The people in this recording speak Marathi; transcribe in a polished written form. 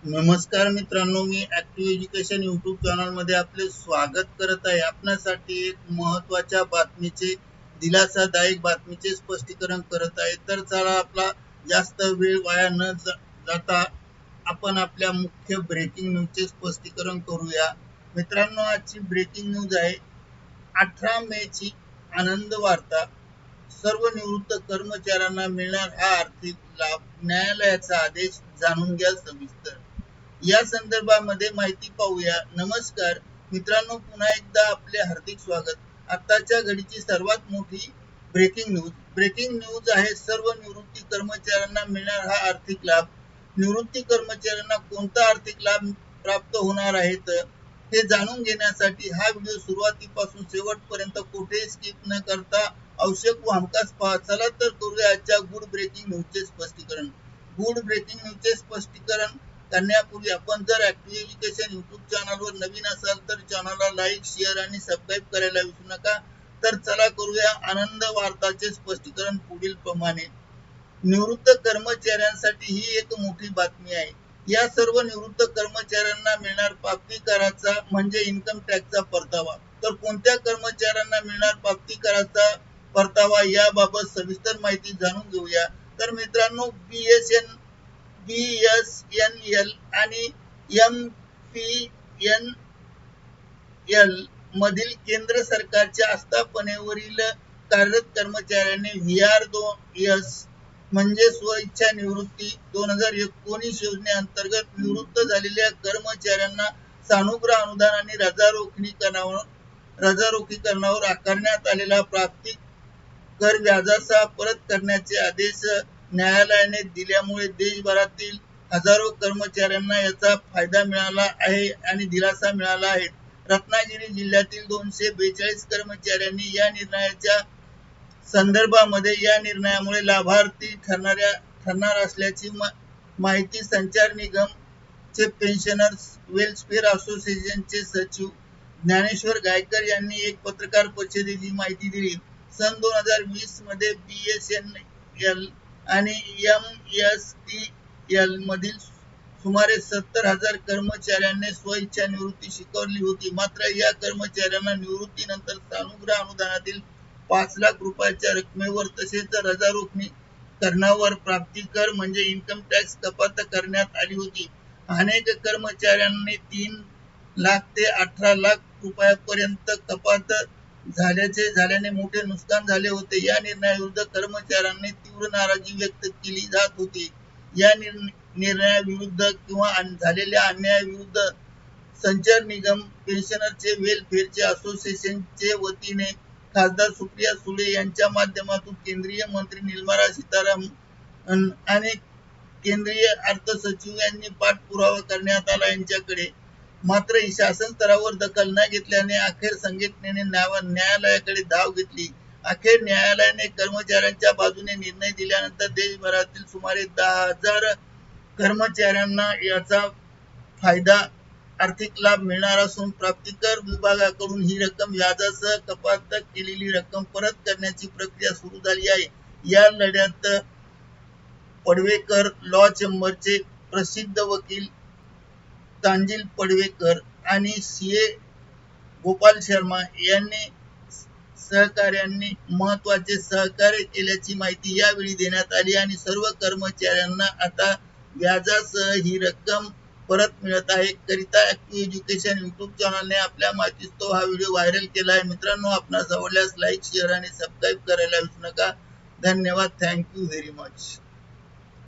नमस्कार मित्रांनो, मी ऍक्टिव्ह एज्युकेशन यूट्यूब चॅनल मध्ये आपले स्वागत करत आहे। आपल्यासाठी एक महत्त्वाच्या बातमीचे दिलासादायक बातमीचे स्पष्टीकरण करत आहे। तर चला आपला जास्त वेळ वाया न जाता आपण आपल्या मुख्य ब्रेकिंग न्यूजचे स्पष्टीकरण करूया। मित्रांनो, आजची ब्रेकिंग न्यूज आहे 18 मे ची आनंद वार्ता। सर्व निवृत्त कर्मचाऱ्यांना मिळणार हा आर्थिक लाभ, न्यायालयाचा आदेश, जाणून घ्या सविस्तर। या संदर्भामध्ये माहिती पाहूया। नमस्कार मित्रांनो, पुन्हा एकदा आपले हार्दिक स्वागत। आताच्या घडीची सर्वात मोठी ब्रेकिंग न्यूज आहे सर्व निवृत्ती कर्मचाऱ्यांना मिळणार हा आर्थिक लाभ। निवृत्ती कर्मचाऱ्यांना कोणता आर्थिक लाभ प्राप्त होणार आहेत हे जाणून घेण्यासाठी हा व्हिडिओ सुरुवातीपासून शेवटपर्यंत कुठेही स्किप न करता आवश्यक व हमखास पहा। चला तर करूया आजच्या गुड ब्रेकिंग न्यूजचे स्पष्टीकरण। गुड ब्रेकिंग न्यूजचे स्पष्टीकरण करण्यापूर्वी आपण जर ऍक्टिव्ह एज्युकेशन यूट्यूब चॅनलवर नवीन असाल तर चॅनलला लाईक, शेअर आणि सबस्क्राईब करायला विसरू नका। तर चला करूया आनंद वार्ताचे स्पष्टीकरण पुढील प्रमाणे। निवृत्त कर्मचाऱ्यांसाठी ही एक मोठी बातमी आहे। या सर्व निवृत्त कर्मचाऱ्यांना मिळणार प्राप्तिकराचा म्हणजे इन्कम टॅक्सचा परतावा। तर कोणत्या कर्मचाऱ्यांना मिळणार प्राप्तिकराचा परतावा याबाबत सविस्तर माहिती जाणून घेऊया। तर मित्रांनो, बीएसएनएल आणि एमपीएनएल मधील केंद्र सरकारच्या आस्थापनेवरील कार्यरत कर्मचाऱ्यांनी VR2S म्हणजे स्वइच्छा निवृत्ती 2019 योजनेअंतर्गत निवृत्त झालेल्या कर्मचाऱ्यांना सानुग्रह अनुदान आणि रजारोखीकरणावर आकारण्यात आलेला प्राप्तिक कर व्याजासह परत करण्याचे आदेश न्यायालयाने दिल्यामुळे देशभरातील हजारो कर्मचाऱ्यांना याचा फायदा मिळाला आहे आणि दिलासा मिळाला आहे। रत्नागिरी जिल्ह्यातील 242 कर्मचाऱ्यांनी या निर्णयाच्या संदर्भामध्ये या निर्णयामुळे लाभार्थी ठरणार असल्याची माहिती संचार निगम चे पेन्शनर्स वेलफेअर असोसिएशनचे सचिव ज्ञानेश्वर गायकर यांनी एक पत्रकार परिषदेत माहिती दिली। सन 2020 मध्ये बीएसएनएल आणि एमएसटीएल मधील सुमारे 70,000 कर्मचाऱ्यांनी स्वइच्छा निवृत्ती स्वीकारली होती। मात्र या कर्मचाऱ्यांना निवृत्तीनंतर सानुग्रह अनुदानातील 5 लाख रुपयाच्या रकमेवर तसेच रजारोखीकरणावर प्राप्तिकर म्हणजे इन्कम टॅक्स कपात करण्यात आली होती। अनेक कर्मचाऱ्यांनी 3 लाख ते 18 लाख रुपयापर्यंत कपात झाल्याने मोठे नुकसान झाले होते। या निर्णयाविरुद्ध कर्मचाऱ्यांनी तीव्र नाराजी व्यक्त केली जात होती। या निर्णयाविरुद्ध किंवा झालेल्या अन्यायाविरुद्ध संचार निगम पेन्शनर्स वेलफेअर असोसिएशनचे वतीने खासदार सुप्रिया सुळे यांच्या माध्यमातून केंद्रीय मंत्री निर्मला सीतारामन आणि केंद्रीय अर्थ सचिव यांनी पाठपुरावा करण्यात आला यांच्याकडे। मात्र शासन स्तरावर दखल न घेतल्याने अखेर संघटनेने न्यायालयाकडे धाव घेतली। अखेर न्यायालयाने कर्मचाऱ्यांच्या बाजूने निर्णय दिल्यानंतर देशभरातील सुमारे 10,000 कर्मचाऱ्यांना याचा फायदा आर्थिक लाभ मिळणार असून प्राप्तिकर विभागाकडून ही रक्कम व्याजासह कपात केलेली रक्कम परत करण्याची प्रक्रिया सुरू झाली आहे। या लढ्यात पडवेकर लॉ चेंबरचे प्रसिद्ध वकील तांजील पडवेकर आणि सीए गोपाल शर्मा यांनी सहकार्यांनी महत्त्वाचे सहकार्य केल्याची माहिती यावेळी देण्यात आली आणि सर्व कर्मचाऱ्यांना आता व्याजासह ही रक्कम परत मिळत आहे। करिता ऍक्टिव्ह एज्युकेशन यूट्यूब चॅनलने आपल्या माहितीस्तव हा व्हिडिओ व्हायरल केला आहे। मित्रांनो, आपणास आवडल्यास लाईक, शेअर आणि सबस्क्राईब करायला विसरू नका। धन्यवाद। Thank you very much.